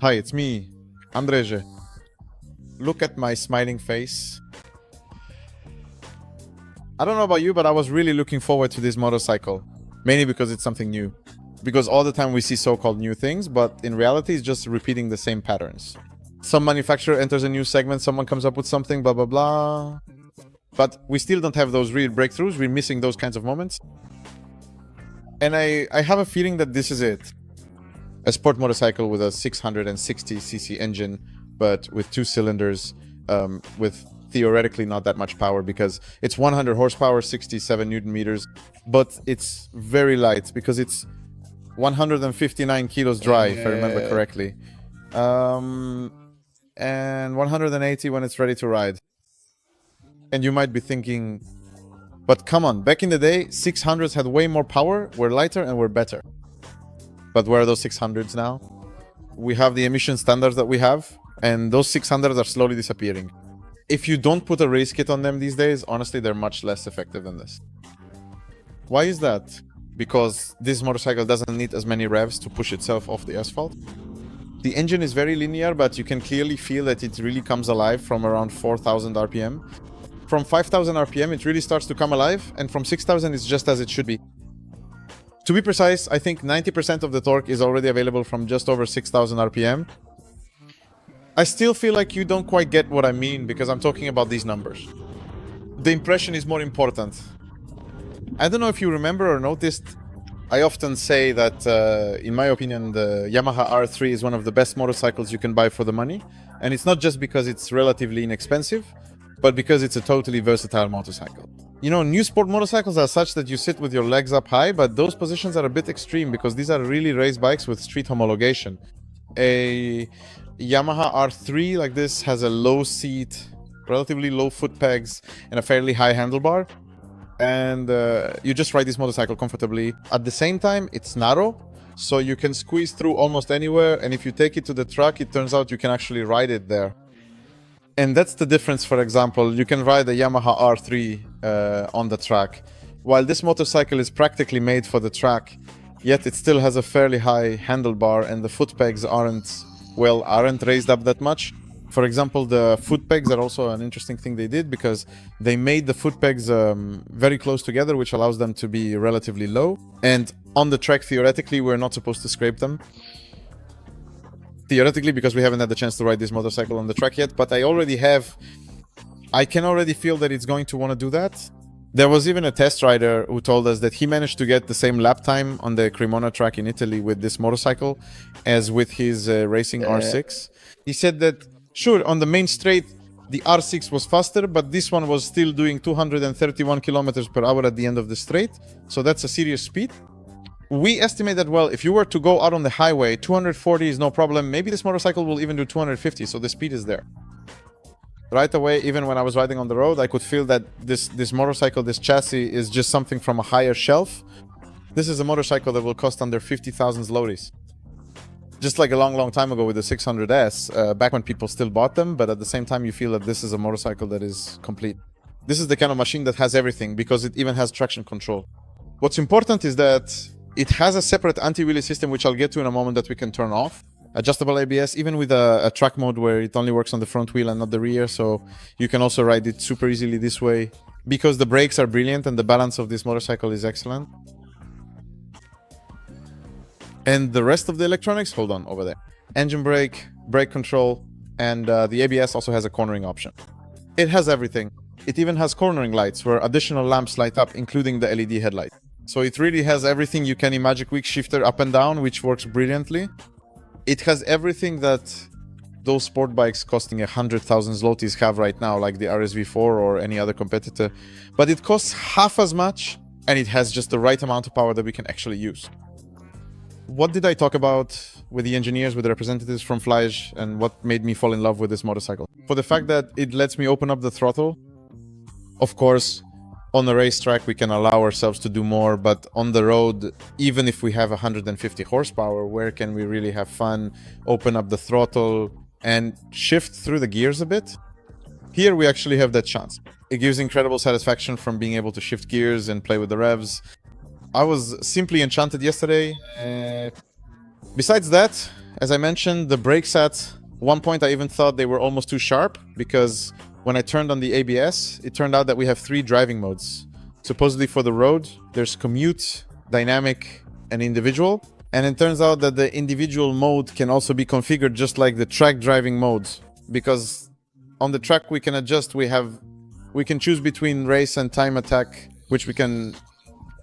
Hi, it's me, Andreje. Look at my smiling face. I don't know about you, but I was really looking forward to this motorcycle. Mainly because it's something new. Because all the time we see so-called new things, but in reality it's just repeating the same patterns. Some manufacturer enters a new segment, someone comes up with something, blah blah blah. But we still don't have those real breakthroughs, we're missing those kinds of moments. And I have a feeling that this is it. A sport motorcycle with a 660cc engine, but with 2 cylinders, with theoretically not that much power because it's 100 horsepower, 67 Newton meters, but it's very light because it's 159 kilos dry, if I remember correctly. And 180 when it's ready to ride. And you might be thinking, but come on, back in the day, 600s had way more power, were lighter, and were better. But where are those 600s now? We have the emission standards that we have, and those 600s are slowly disappearing. If you don't put a race kit on them these days, honestly, they're much less effective than this. Why is that? Because this motorcycle doesn't need as many revs to push itself off the asphalt. The engine is very linear, but you can clearly feel that it really comes alive from around 4,000 RPM. From 5,000 RPM, it really starts to come alive, and from 6,000, it's just as it should be. To be precise, I think 90% of the torque is already available from just over 6,000 RPM. I still feel like you don't quite get what I mean because I'm talking about these numbers. The impression is more important. I don't know if you remember or noticed, I often say that, in my opinion, the Yamaha R3 is one of the best motorcycles you can buy for the money. And it's not just because it's relatively inexpensive, but because it's a totally versatile motorcycle. You know, new sport motorcycles are such that you sit with your legs up high, but those positions are a bit extreme because these are really race bikes with street homologation. A Yamaha R3 like this has a low seat, relatively low foot pegs, and a fairly high handlebar. And you just ride this motorcycle comfortably. At the same time, it's narrow, so you can squeeze through almost anywhere. And if you take it to the track, it turns out you can actually ride it there. And that's the difference. For example, you can ride a Yamaha R3 on the track. While this motorcycle is practically made for the track, yet it still has a fairly high handlebar and the foot pegs aren't raised up that much. For example, the foot pegs are also an interesting thing they did because they made the foot pegs very close together, which allows them to be relatively low. And on the track, theoretically, we're not supposed to scrape them. Theoretically, because we haven't had the chance to ride this motorcycle on the track yet, but I can already feel that it's going to want to do that. There was even a test rider who told us that he managed to get the same lap time on the Cremona track in Italy with this motorcycle as with his racing R6. He said that, sure, on the main straight, the R6 was faster, but this one was still doing 231 kilometers per hour at the end of the straight. So that's a serious speed. We estimate that, well, if you were to go out on the highway, 240 is no problem. Maybe this motorcycle will even do 250, so the speed is there. Right away, even when I was riding on the road, I could feel that this motorcycle, this chassis, is just something from a higher shelf. This is a motorcycle that will cost under 50,000 zlotys. Just like a long time ago with the 600S, back when people still bought them, but at the same time you feel that this is a motorcycle that is complete. This is the kind of machine that has everything, because it even has traction control. What's important is that it has a separate anti-wheelie system, which I'll get to in a moment, that we can turn off. Adjustable ABS, even with a track mode where it only works on the front wheel and not the rear, so you can also ride it super easily this way. Because the brakes are brilliant and the balance of this motorcycle is excellent. And the rest of the electronics, hold on, over there. Engine brake, brake control, and the ABS also has a cornering option. It has everything. It even has cornering lights where additional lamps light up, including the LED headlight. So it really has everything you can imagine. Quick shifter up and down, which works brilliantly. It has everything that those sport bikes costing 100,000 zlotys have right now, like the RSV4 or any other competitor. But it costs half as much, and it has just the right amount of power that we can actually use. What did I talk about with the engineers, with the representatives from Fleisch, and what made me fall in love with this motorcycle? For the fact that it lets me open up the throttle. Of course, on the racetrack, we can allow ourselves to do more, but on the road, even if we have 150 horsepower, where can we really have fun, open up the throttle, and shift through the gears a bit? Here, we actually have that chance. It gives incredible satisfaction from being able to shift gears and play with the revs. I was simply enchanted yesterday. Besides that, as I mentioned, the brakes at one point I even thought they were almost too sharp, because when I turned on the ABS, it turned out that we have 3 driving modes. Supposedly for the road, there's commute, dynamic, and individual. And it turns out that the individual mode can also be configured just like the track driving mode, because on the track we can adjust, we can choose between race and time attack, which we can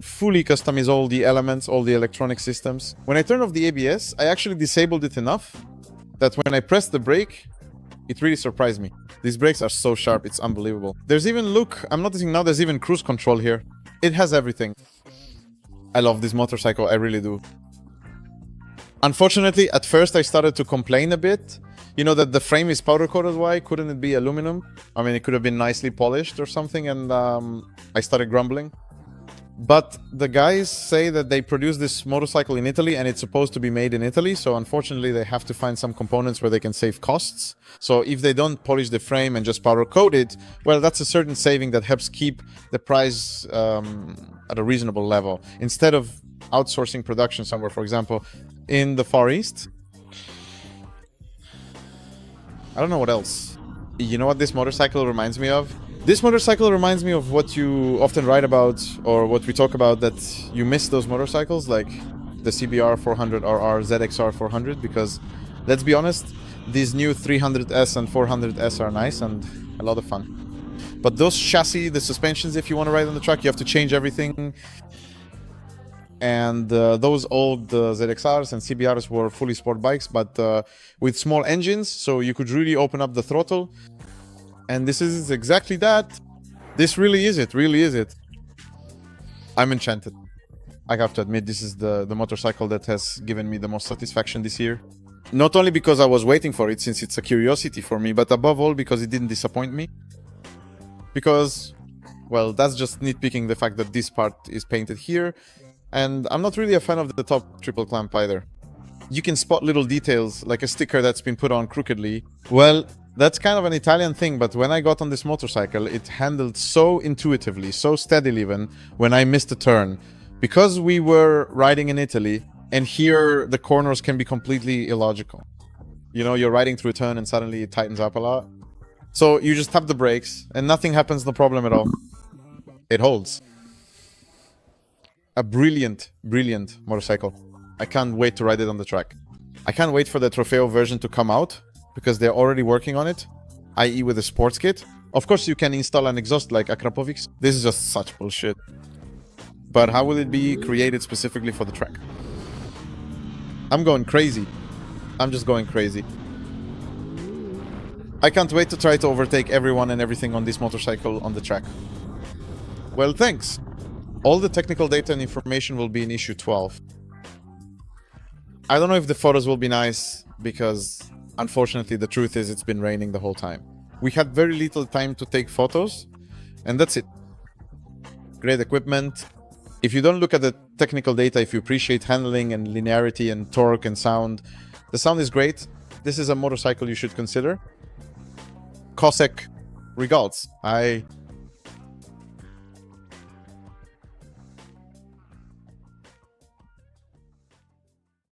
fully customize all the elements, all the electronic systems. When I turned off the ABS, I actually disabled it enough that when I pressed the brake, it really surprised me. These brakes are so sharp, it's unbelievable. There's even, look, I'm noticing now there's even cruise control here. It has everything. I love this motorcycle, I really do. Unfortunately, at first I started to complain a bit. You know that the frame is powder coated. Why couldn't it be aluminum? I mean, it could have been nicely polished or something, and I started grumbling. But the guys say that they produce this motorcycle in Italy and it's supposed to be made in Italy, so unfortunately they have to find some components where they can save costs. So if they don't polish the frame and just powder coat it, well, that's a certain saving that helps keep the price at a reasonable level. Instead of outsourcing production somewhere, for example, in the Far East. I don't know what else. You know what this motorcycle reminds me of? This motorcycle reminds me of what you often write about, or what we talk about, that you miss those motorcycles, like the CBR 400RR, ZXR 400, because, let's be honest, these new 300S and 400S are nice and a lot of fun. But those chassis, the suspensions, if you want to ride on the track, you have to change everything. And those old ZXRs and CBRs were fully sport bikes, but with small engines, so you could really open up the throttle. And this is exactly that. This really is it, really is it. I'm enchanted. I have to admit, this is the motorcycle that has given me the most satisfaction this year. Not only because I was waiting for it, since it's a curiosity for me, but above all because it didn't disappoint me. Because, well, that's just nitpicking the fact that this part is painted here. And I'm not really a fan of the top triple clamp either. You can spot little details, like a sticker that's been put on crookedly. Well, that's kind of an Italian thing, but when I got on this motorcycle, it handled so intuitively, so steadily even, when I missed a turn. Because we were riding in Italy, and here the corners can be completely illogical. You know, you're riding through a turn and suddenly it tightens up a lot. So you just tap the brakes, and nothing happens, no problem at all. It holds. A brilliant, brilliant motorcycle. I can't wait to ride it on the track. I can't wait for the Trofeo version to come out, because they're already working on it, i.e. with a sports kit. Of course you can install an exhaust like Akrapovic's. This is just such bullshit. But how will it be created specifically for the track? I'm going crazy. I'm just going crazy. I can't wait to try to overtake everyone and everything on this motorcycle on the track. Well, thanks. All the technical data and information will be in issue 12. I don't know if the photos will be nice, because unfortunately the truth is it's been raining the whole time. We had very little time to take photos, and that's it. Great equipment. If you don't look at the technical data, if you appreciate handling and linearity and torque and sound, the sound is great. This is a motorcycle you should consider. Cossack regards. I